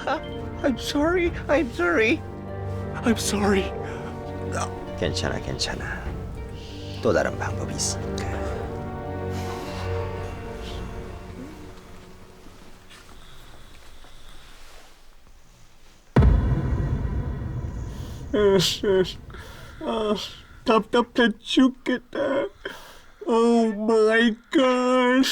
I'm sorry. I'm sorry. I'm sorry. 괜찮아, 괜찮아. 또 다른 방법이 있으니까. 답답해 죽겠다. Oh my God.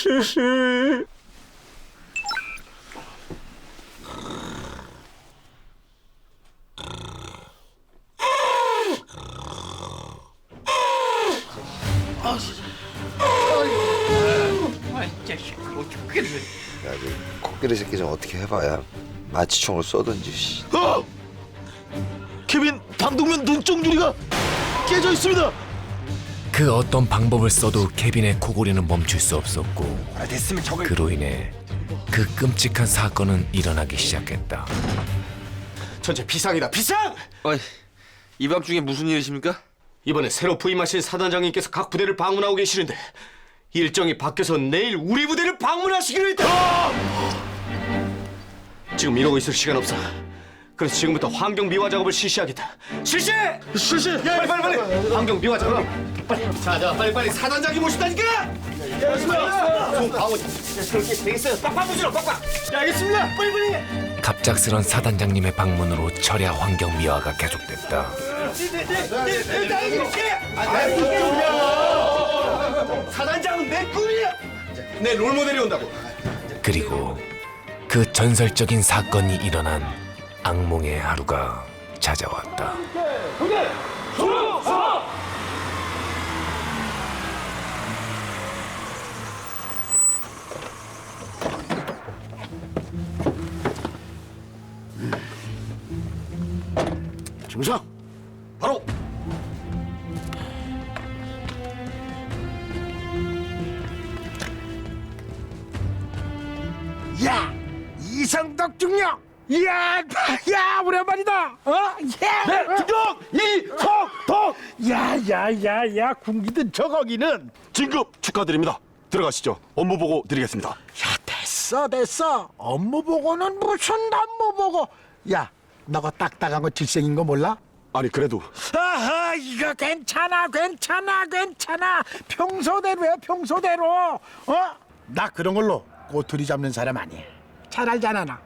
야, 그 코끼리 새끼 좀 어떻게 해봐야 마취총을 쏘든지. 씨. 케빈 방독면 눈쪽 유리가 깨져 있습니다. 그 어떤 방법을 써도 케빈의 코골이는 멈출 수 없었고 됐으면 저걸. 그로 인해 그 끔찍한 사건은 일어나기 시작했다. 전체 비상이다, 비상! 이 밤중에 무슨 일이십니까? 이번에 새로 부임하신 사단장님께서 각 부대를 방문하고 계시는데 일정이 바뀌어서 내일 우리 부대를 방문하시기로 했다. 지금 이러고 있을 시간 없어. 그래서 지금부터 환경 미화 작업을 실시하겠다. 실시! 실시! 야, 빨리! 환경 미화 작업. 빨리. 자, 빨리 사단장님 오신다니까. 알겠습니다. 좀 가오자. 그렇게 되겠어요. 빡빡 부시러 빡빡. 야, 알겠습니다. 빨리. 갑작스런 사단장님의 방문으로 철야 환경 미화가 계속됐다. 사단장은 내 꿈이야. 내 롤모델이 온다고. 그리고 그 전설적인 사건이 일어난 악몽의 하루가 찾아왔다. 중상, 바로. 야, 이성덕 중령. 야, 오랜만이다. 네, 중령 이성덕. 야, 군기든 저거기는. 진급 축하드립니다. 들어가시죠. 업무 보고 드리겠습니다. 야, 됐어. 업무 보고는 무슨 업무 보고. 야, 너가 딱딱한 거 질색인 거 몰라? 아니 그래도 아하, 이거 괜찮아. 평소대로야, 평소대로. 나 그런 걸로 꼬투리 잡는 사람 아니야. 잘 알잖아, 나.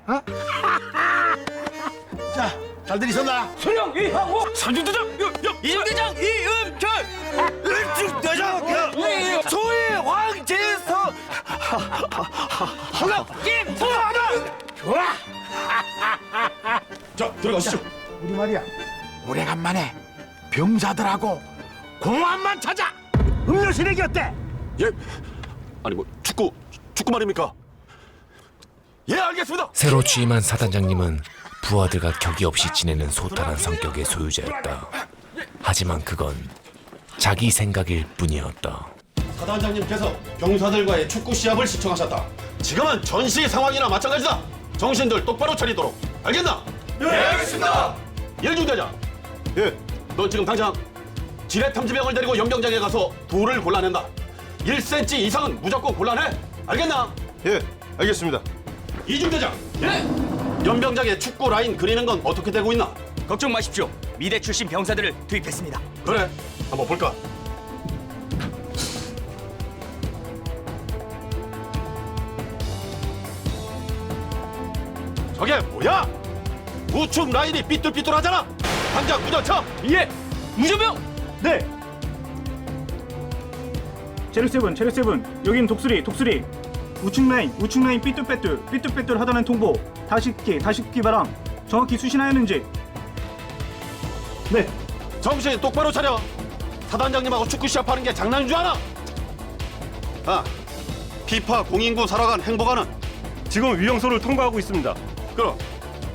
자, 잘들 있었나? 소령 이하고 삼중대장 임대장 이음철 대장 소위 황제석 하나 김소하나. 좋아. 자 들어가시죠. 우리 말이야, 오래간만에 병사들하고 공안만 찾아. 음료 시래기 어때? 예? 아니 뭐 축구 말입니까? 예 알겠습니다. 새로 취임한 사단장님은 부하들과 격이 없이 지내는 소탈한 성격의 소유자였다. 하지만 그건 자기 생각일 뿐이었다. 사단장님께서 병사들과의 축구 시합을 시청하셨다. 지금은 전시 상황이나 마찬가지다. 정신들 똑바로 차리도록. 알겠나? 예, 알겠습니다. 일중대장. 예. 넌 지금 당장 지뢰 탐지병을 데리고 연병장에 가서 돌을 골라낸다. 1cm 이상은 무조건 골라내. 알겠나? 예, 알겠습니다. 이중대장. 예. 연병장에 축구 라인 그리는 건 어떻게 되고 있나? 걱정 마십시오. 미대 출신 병사들을 투입했습니다. 그래, 한번 볼까? 저게 뭐야? 우측 라인이 삐뚤삐뚤하잖아. 당장 무전쳐. 예, 무전병. 네. 체력7 여긴 독수리 우측 라인 삐뚤빼뚤 하다는 통보. 다시 굽기 바람. 정확히 수신하였는지. 네. 정신 똑바로 차려. 사단장님하고 축구 시합하는 게 장난인 줄 아나? 아, 피파 공인구 살아간 행보관은 지금 위영소를 통과하고 있습니다. 그럼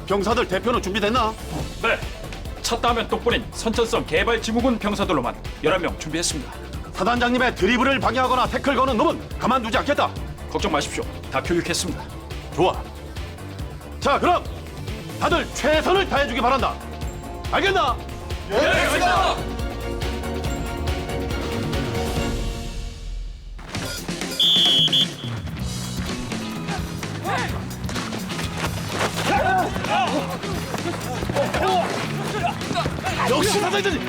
병사들 대표는 준비됐나? 네, 쳤다하면 똑부린 선천성 개발 지구군 병사들로만 11명 준비했습니다. 사단장님의 드리블을 방해하거나 태클 거는 놈은 가만두지 않겠다. 걱정 마십시오. 다 교육했습니다. 좋아. 자, 그럼 다들 최선을 다해주기 바란다. 알겠나? 예, 알겠습니다. 역시 사장님.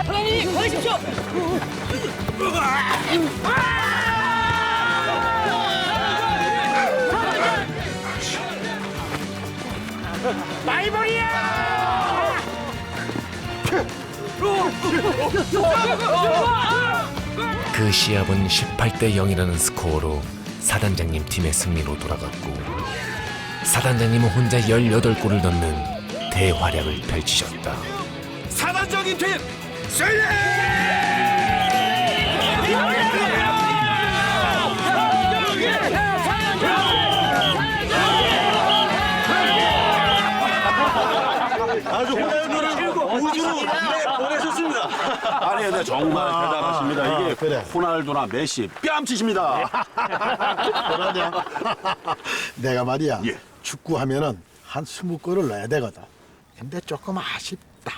사장님, 가십시오. 그 시합은 18대 0이라는 스코어로 사단장님 팀의 승리로 돌아갔고 사단장님은 혼자 18골을 넣는 대활약을 펼치셨다. 사단적인 팀 승리! 아주 호날두를 우주로 보내셨습니다. 아니 근데 정말 대단하십니다. 이게 그래. 호날두나 메시 뺨치십니다. 그러냐? 내가 말이야. 예. 축구하면은 한 20골을 넣어야 되거든. 근데 조금 아쉽다.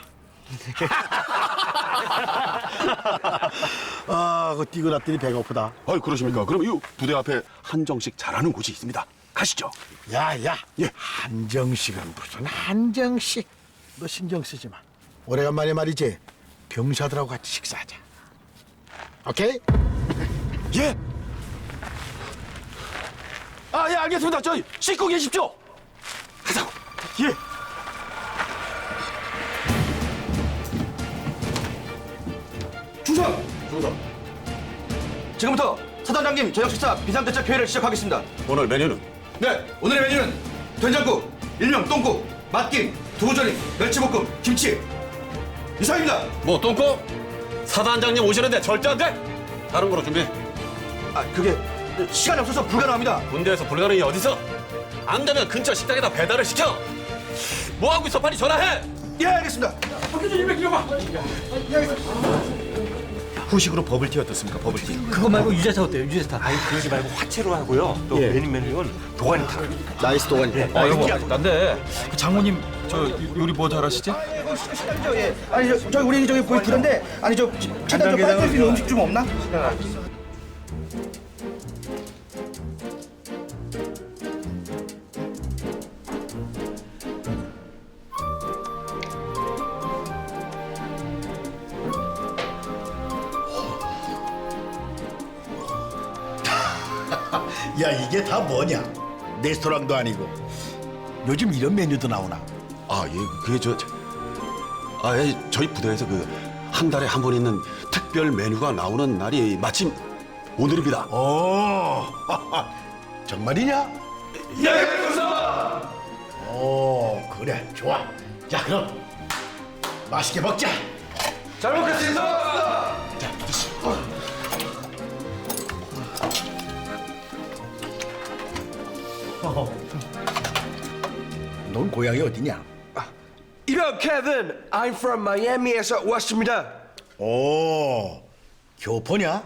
아, 그 뛰고 났더니 배고프다. 아이 그러십니까? 그럼 이 부대 앞에 한정식 잘하는 곳이 있습니다. 가시죠. 야야, 예. 한정식은 무슨 한정식? 너 신경 쓰지 마. 오래간만에 말이지. 병사들하고 같이 식사하자. 오케이? 예. 아, 예, 알겠습니다. 저희 씻고 계십시오. 가자고. 예. 중상! 지금부터 사단장님 저녁 식사 비상대책 회의를 시작하겠습니다. 오늘 메뉴는 네, 오늘의 메뉴는 된장국, 일명 똥국, 맛김, 두부조림, 멸치볶음, 김치 이상입니다. 뭐 똥꼬? 사단장님 오시는데 절대 안 돼. 다른 거로 준비해. 아, 그게 시간이 없어서 불가능합니다. 군대에서 불가능이 어디서? 안 되면 근처 식당에다 배달을 시켜. 뭐 하고 있어? 빨리 전화해. 예, 알겠습니다. 후식으로 버블티 어떻습니까? 버블티. 그거 말고 유자차 어때요? 유자차. 아니 그러지 말고 화채로 하고요. 또 메뉴는 도가니탕. 나이스 도가니. 아, 여기 난데 그 장모님 저 요리 뭐 잘하시지? 예. 아니 저 우리 저기 보이 부른데 아니 저 최대한 좀 빨리 수 있는 음식 좀 없나? 야, 이게 다 뭐냐? 레스토랑도 아니고. 요즘 이런 메뉴도 나오나? 아, 예, 그게 예, 저희 부대에서 한 달에 한 번 있는 특별 메뉴가 나오는 날이 마침 오늘입니다. 오, 정말이냐? 예, 그렇습니다. 오, 그래, 좋아. 자, 그럼 맛있게 먹자. 잘 먹겠습니다. 넌 고향이 어디냐? 이름 케빈, I'm from Miami에서 왔습니다. 오, 교포냐?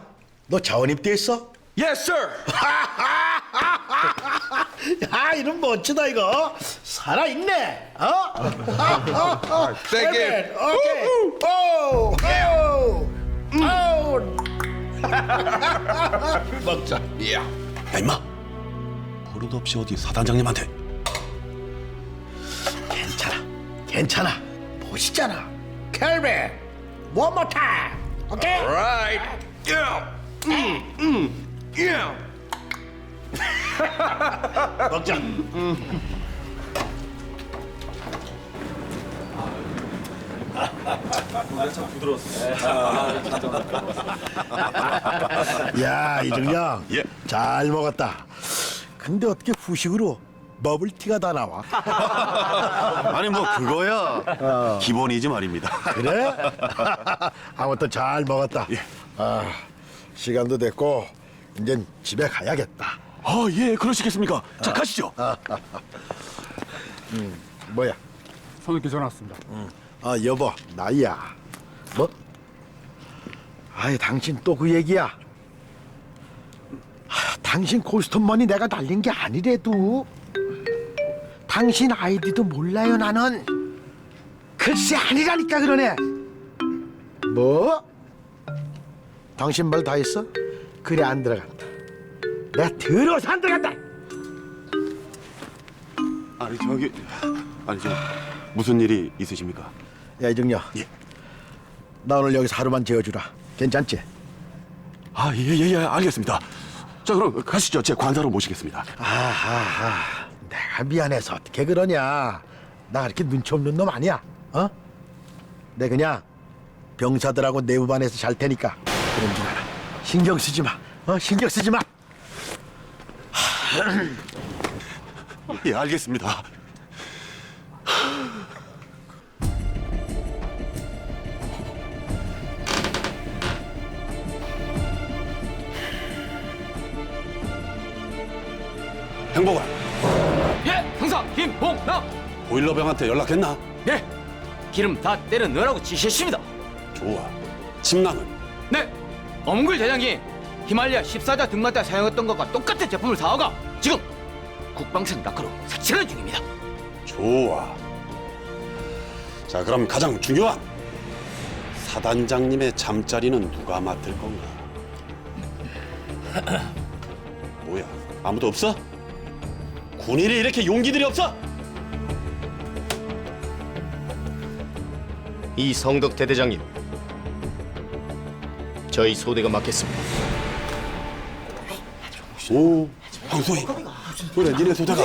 너 자원 입대했어? Yes, sir. 야, 이런 멋지다 이거. 살아있네. 어? Thank you. 오케이. 오, 오, 오. 먹자. 야, 임마. 버릇 없이 어디 사단장님한테. 괜찮아. 보시잖아. 켈빈, one more time. 오케이? Right. Yeah. Yeah. 먹자. 야, 이정영. 예. 잘 먹었다. 근데 어떻게 후식으로 버블티가 다 나와? 아니 뭐 그거야 기본이지 말입니다. 그래? 아무튼 잘 먹었다. 예. 아, 시간도 됐고 이젠 집에 가야겠다. 아, 예, 그러시겠습니까? 자, 가시죠. 뭐야? 선생님께 전화 왔습니다. 아, 여보, 나야. 뭐? 아이, 당신 또 그 얘기야. 당신 콜스톤머니 내가 날린 게 아니래도. 당신 아이디도 몰라요, 나는. 글쎄, 아니라니까 그러네. 뭐? 당신 말 다 했어? 그래 안 들어간다. 내가 들어서 안 들어간다. 아니 저 무슨 일이 있으십니까? 야 이정녀. 예. 나 오늘 여기서 하루만 재워주라. 괜찮지? 예, 알겠습니다. 자 그럼 가시죠. 제 관사로 모시겠습니다. 아하하. 내가 미안해서 어떻게 그러냐. 나 그렇게 눈치 없는 놈 아니야. 어? 내 그냥 병사들하고 내부반에서 잘 테니까 그런 줄 알아. 신경 쓰지 마. 신경 쓰지 마. 예, 알겠습니다. 행복아, 예, 형사 김봉남. 보일러병한테 연락했나? 예, 기름 다 때려 넣으라고 지시했습니다. 좋아. 침낭은? 네, 엄굴 대장이 히말리아 14자 등만 때 사용했던 것과 똑같은 제품을 사와가 지금 국방청 낙하로 색칠하는 중입니다. 좋아. 자, 그럼 가장 중요한 사단장님의 잠자리는 누가 맡을 건가? 뭐야, 아무도 없어? 군인이 이렇게 용기들이 없어? 이성덕 대대장님, 저희 소대가 맡겠습니다. 오, 황소희. 그래, 니네 소대가.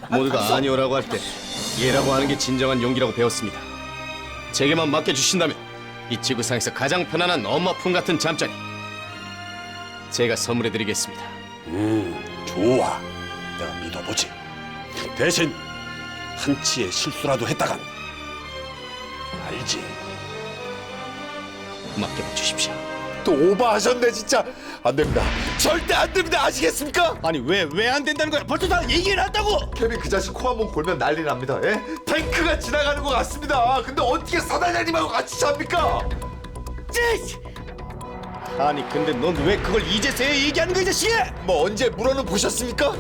모두가 아니오라고 할 때 예라고 하는 게 진정한 용기라고 배웠습니다. 제게만 맡겨주신다면 이 지구상에서 가장 편안한 엄마 품 같은 잠자리 제가 선물해드리겠습니다. 좋아. 내가 믿어보지. 대신 한치의 실수라도 했다간 알지? 맡겨봐 주십시오. 또 오버하셨네 진짜. 안 됩니다. 절대 안 됩니다. 아시겠습니까? 아니 왜 안 된다는 거야? 벌써 다 얘기를 한다고! 케빈 그 자식 코 한 번 골면 난리 납니다. 예? 탱크가 지나가는 것 같습니다. 근데 어떻게 사단장님하고 같이 잡니까? 아니 근데 넌 왜 그걸 이제서야 얘기하는 거야 이 자식아! 뭐 언제 물어는 보셨습니까?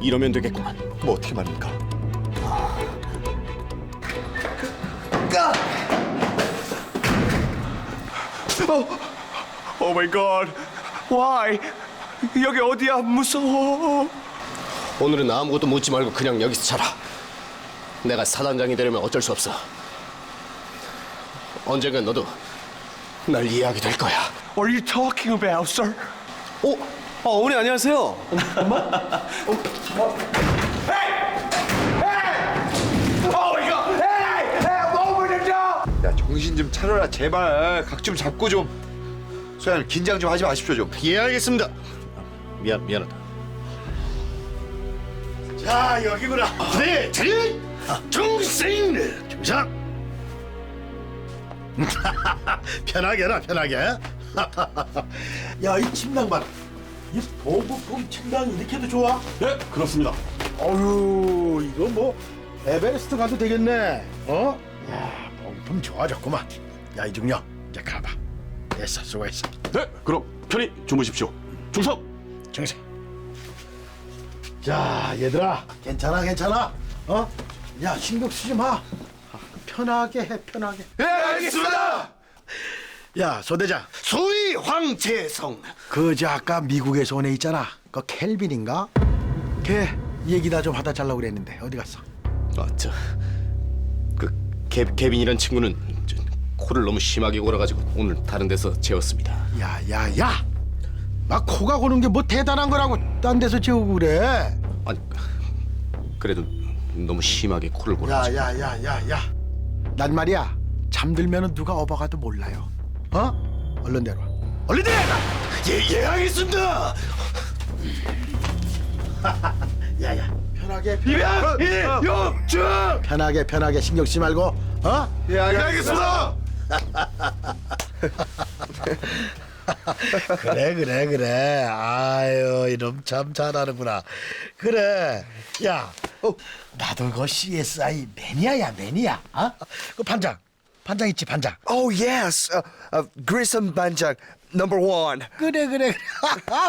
이러면 되겠구만. 뭐 어떻게 말입니까? 오 마이 갓. Why? 여기 어디야? 무서워. 오늘은 아무것도 묻지 말고 그냥 여기서 자라. 내가 사단장이 되려면 어쩔 수 없어. 언젠간 너도 날 이해하게 될 거야. What are you talking about, sir? 어머니 안녕하세요. 야 정신 좀 차려라 제발. 각 좀 잡고 좀. 소장님 긴장 좀 하지 마십시오 좀. 예 알겠습니다. 미안하다. 자 여기구나. 그래 차렷. 중생 중상. 편하게 해라 편하게. 야 이 침낭 봐라. 이 보급품 침낭 이렇게도 좋아? 네, 그렇습니다. 어휴 이거 뭐 에베레스트 가도 되겠네. 야 보급품 좋아졌구만. 야 이중녀 이제 가봐. 됐어 수고했어. 네, 그럼 편히 주무십시오. 중성. 정신. 자 얘들아 괜찮아. 야 신경 쓰지 마. 편하게 해 편하게. 예 알겠습니다. 야 소대장 소위 황재성 저 아까 미국에서 온 애 있잖아 그 켈빈인가? 걔 얘기나 좀 하다 잘라고 그랬는데 어디 갔어? 그 케빈이란 친구는 코를 너무 심하게 골아가지고 오늘 다른 데서 재웠습니다. 야야야 나 코가 고는 게 뭐 대단한 거라고 딴 데서 재우고 그래. 아니 그래도 너무 심하게 코를 골아가지고. 야야야야야 난 말이야 잠들면은 누가 업어가도 몰라요. 얼른 내려와. 얼른 내려와. 예 알겠습니다. 야야 편하게 편하게 신경 쓰지 말고 예 알겠습니다. 그래 아유 이놈 참 잘하는구나. 그래 야 나도 그 CSI 매니아. 그 반장 있지 반장. Oh yes. 그리스 반장 number one. 그래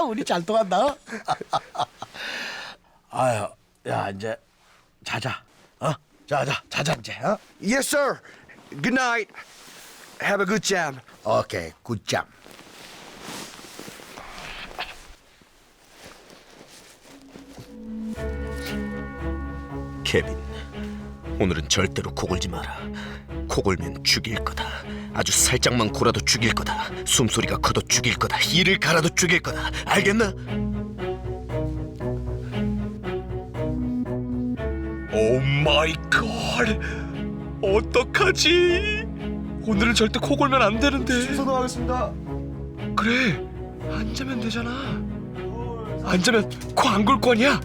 우리 잘 통한다. 아유 야 이제 자자. 자자 이제. Yes sir. Good night. Have a good jam. 오케이, 굿잠. 케빈, 오늘은 절대로 코 골지 마라. 코 골면 죽일 거다. 아주 살짝만 골아도 죽일 거다. 숨소리가 커도 죽일 거다. 이를 갈아도 죽일 거다. 알겠나? 오 마이 갓. 어떡하지? 오늘은 절대 코 골면 안 되는데. 수고하겠습니다. 그래, 안 자면 되잖아. 안 자면 코 안 골 거 아니야?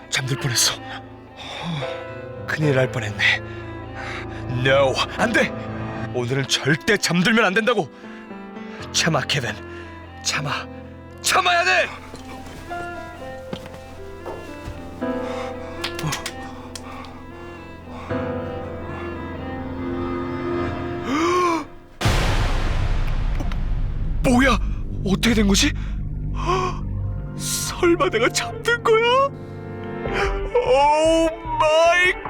잠들 뻔했어. 큰일 날 뻔했네. No, 안 돼. 오늘은 절대 잠들면 안 된다고. 참아, 케빈. 참아야 돼. 뭐야? 어떻게 된 거지? 설마 내가 잠든 거야? 오 마이 갓!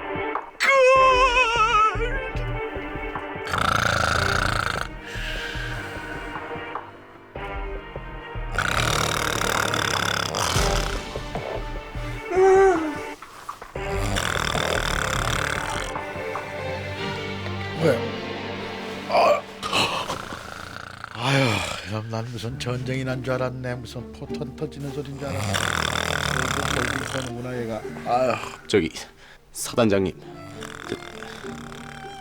아휴, 그럼 난 무슨 전쟁이 난 줄 알았네. 무슨 포탄 터지는 소린 줄 알았네. 결국 되는구나 얘가. 아휴. 저기 사단장님,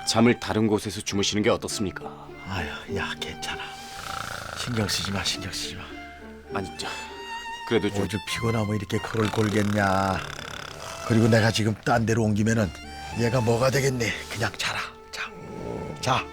잠을 다른 곳에서 주무시는 게 어떻습니까? 아휴, 야, 괜찮아. 신경 쓰지 마. 아니, 그래도 좀 오죽 피곤하면 이렇게 코를 골겠냐. 그리고 내가 지금 딴 데로 옮기면은 얘가 뭐가 되겠니? 그냥 자라. 자.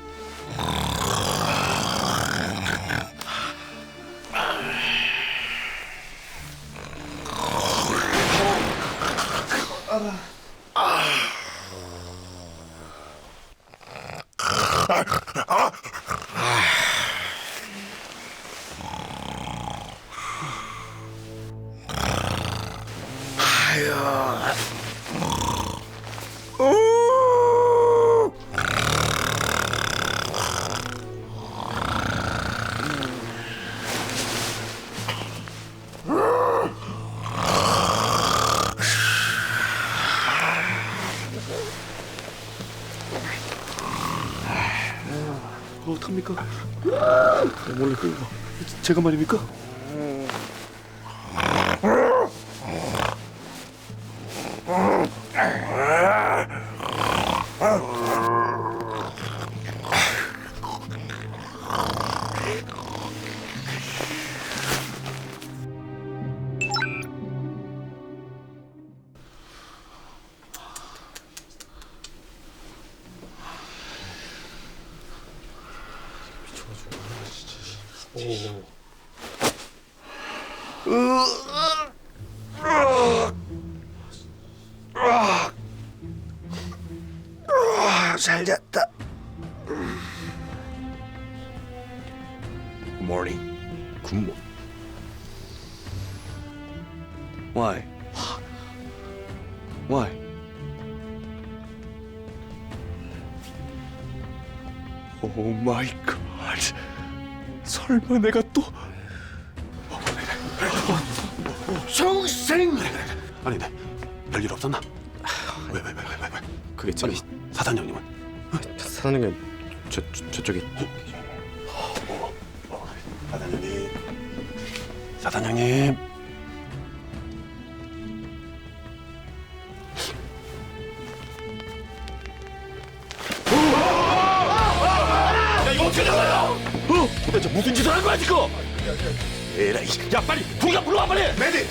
어떡합니까? 몰래 끌고 제가 말입니까? 잘 잤다. morning, 굿모. Why? 오 마이 갓. 설마 내가 또 송생. 아닌데 별일 없었나? 왜? 그게 저기 사단장님은? 사장님 저쪽에 사단장님. 야, 이거 어떻게 된 거야? 도대체 무슨 짓을 한 거야 지금? 에라이, 야 빨리 동장 불러와 빨리. 메딕.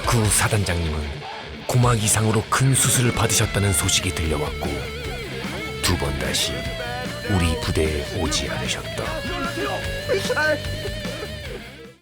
구 사단장님은 고막 이상으로 큰 수술을 받으셨다는 소식이 들려왔고 두 번 다시 우리 부대에 오지 않으셨다.